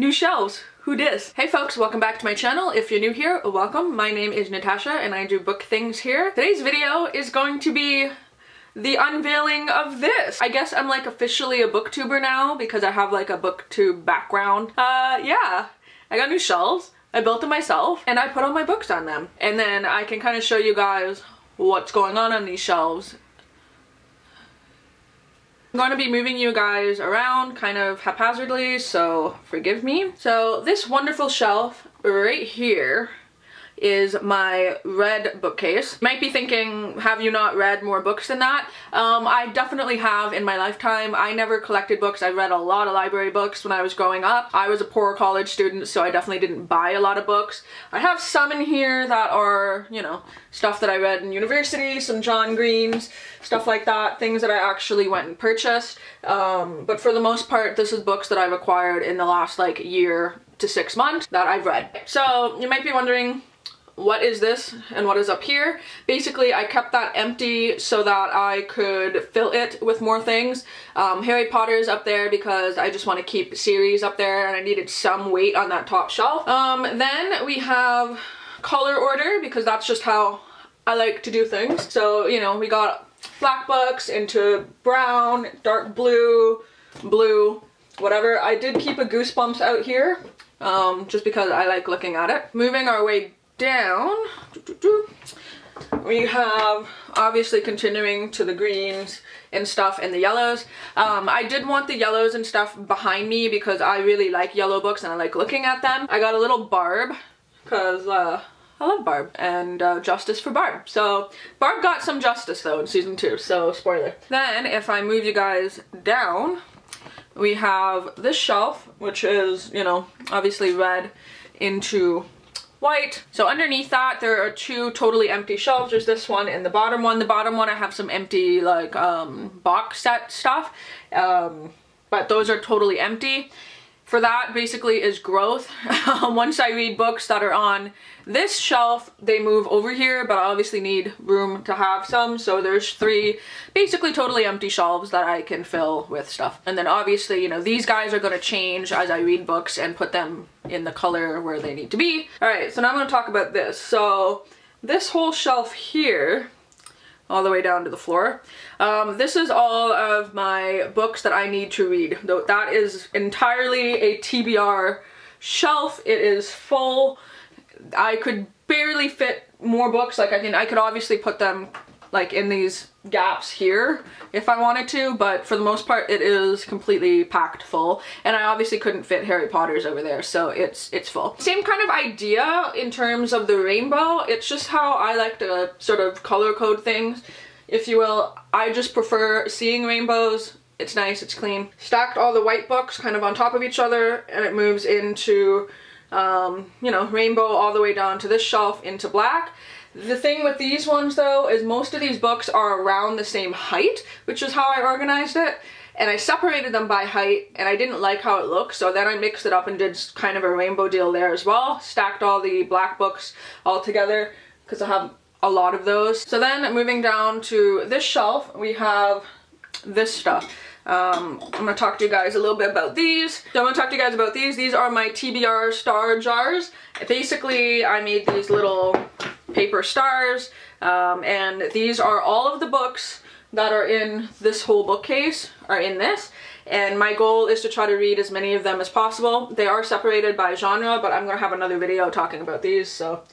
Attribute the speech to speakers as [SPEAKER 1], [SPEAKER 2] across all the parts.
[SPEAKER 1] New shelves. Who dis? Hey folks, welcome back to my channel. If you're new here, welcome. My name is Natasha and I do book things here. Today's video is going to be the unveiling of this. I guess I'm like officially a booktuber now because I have like a booktube background. Yeah, I got new shelves. I built them myself and I put all my books on them. And then I can kind of show you guys what's going on these shelves. I'm going to be moving you guys around kind of haphazardly, so forgive me. So this wonderful shelf right here is my red bookcase. You might be thinking, have you not read more books than that? I definitely have in my lifetime. I never collected books. I read a lot of library books when I was growing up. I was a poor college student, so I definitely didn't buy a lot of books. I have some in here that are, you know, stuff that I read in university, some John Greens, stuff like that, things that I actually went and purchased. But for the most part, this is books that I've acquired in the last like year to 6 months that I've read. So you might be wondering, what is this and what is up here? Basically, I kept that empty so that I could fill it with more things. Harry Potter's up there because I just want to keep series up there and I needed some weight on that top shelf. Then we have color order because that's just how I like to do things. So, you know, we got black books into brown, dark blue, blue, whatever. I did keep a Goosebumps out here just because I like looking at it. Moving our way down, we have obviously continuing to the greens and stuff and the yellows. I did want the yellows and stuff behind me because I really like yellow books and I like looking at them. I got a little Barb because I love Barb and justice for Barb. So Barb got some justice though in season 2, so spoiler. Then if I move you guys down, we have this shelf, which is, you know, obviously red into white. So underneath that there are 2 totally empty shelves. There's this one and the bottom one. The bottom one I have some empty like box set stuff, but those are totally empty. For that basically is growth. Once I read books that are on this shelf, they move over here, but I obviously need room to have some. So there's 3 basically totally empty shelves that I can fill with stuff. And then obviously, you know, these guys are going to change as I read books and put them in the color where they need to be. All right, so now I'm going to talk about this. So this whole shelf here, all the way down to the floor. This is all of my books that I need to read. Though that is entirely a TBR shelf. It is full. I could barely fit more books. Like, I mean, I could obviously put them like in these gaps here if I wanted to, but for the most part it is completely packed full. And I obviously couldn't fit Harry Potter's over there, so it's full. Same kind of idea in terms of the rainbow. It's just how I like to sort of color code things, if you will. I just prefer seeing rainbows. It's nice, it's clean. Stacked all the white books kind of on top of each other, and it moves into you know, rainbow all the way down to this shelf into black. The thing with these ones though is most of these books are around the same height, which is how I organized it. And I separated them by height and I didn't like how it looked, so then I mixed it up and did kind of a rainbow deal there as well. Stacked all the black books all together because I have a lot of those. So then moving down to this shelf, we have this stuff. I'm gonna talk to you guys a little bit about these. So I'm gonna talk to you guys about these. These are my TBR star jars. Basically, I made these little paper stars, and these are all of the books that are in this whole bookcase are in this, and my goal is to try to read as many of them as possible. They are separated by genre, but I'm gonna have another video talking about these, so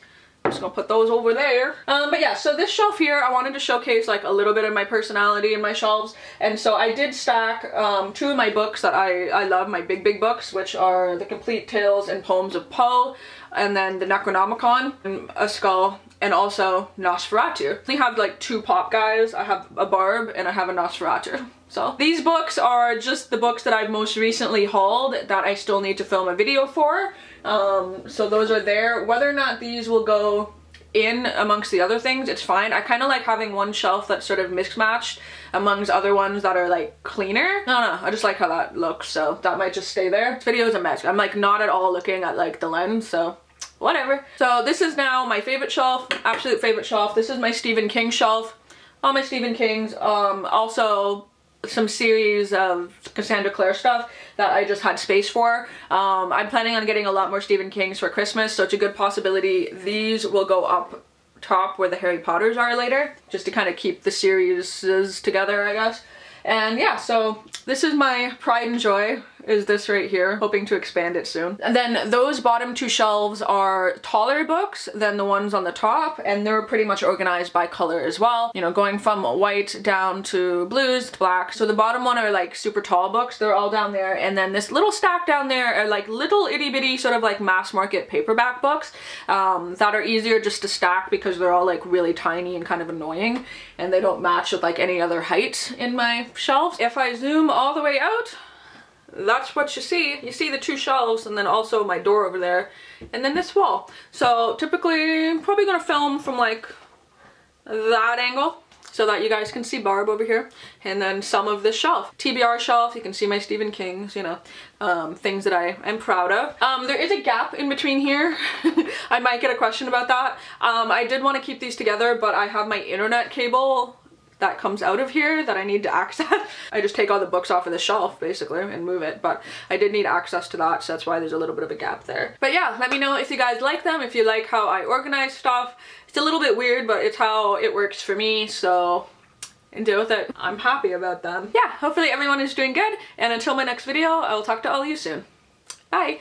[SPEAKER 1] I'm just gonna put those over there. But yeah, so this shelf here, I wanted to showcase like a little bit of my personality in my shelves, and so I did stack 2 of my books that I love, my big books, which are The Complete Tales and Poems of Poe, and then the Necronomicon, and A Skull, and also Nosferatu. I have like 2 pop guys. I have a Barb and I have a Nosferatu. So these books are just the books that I've most recently hauled that I still need to film a video for. So those are there. Whether or not these will go in amongst the other things, it's fine. I kind of like having one shelf that's sort of mismatched amongst other ones that are like cleaner. I don't know, I just like how that looks, so that might just stay there. This video is a mess. I'm like not at all looking at like the lens, so whatever. So this is now my favorite shelf, absolute favorite shelf. This is my Stephen King shelf. All my Stephen Kings. Also some series of Cassandra Clare stuff that I just had space for. I'm planning on getting a lot more Stephen King's for Christmas, so it's a good possibility these will go up top where the Harry Potters are later, just to kind of keep the series together, I guess. And yeah, so this is my pride and joy, is this right here, hoping to expand it soon. And then those bottom two shelves are taller books than the ones on the top, and they're pretty much organized by color as well. You know, going from white down to blues to black. So the bottom one are like super tall books, they're all down there, and then this little stack down there are like little itty bitty sort of like mass market paperback books that are easier just to stack because they're all like really tiny and kind of annoying, and they don't match with like any other height in my shelves. If I zoom all the way out, that's what you see. You see the two shelves and then also my door over there and then this wall. So typically I'm probably gonna film from like that angle so that you guys can see Barb over here, and then some of this shelf. TBR shelf, you can see my Stephen King's, you know, things that I am proud of. There is a gap in between here. I might get a question about that. I did want to keep these together, but I have my internet cable that comes out of here that I need to access. I just take all the books off of the shelf basically and move it, but I did need access to that, so that's why there's a little bit of a gap there. But yeah, let me know if you guys like them, if you like how I organize stuff. It's a little bit weird, but it's how it works for me, so deal with it. I'm happy about them. Yeah, hopefully everyone is doing good, and until my next video, I will talk to all of you soon. Bye!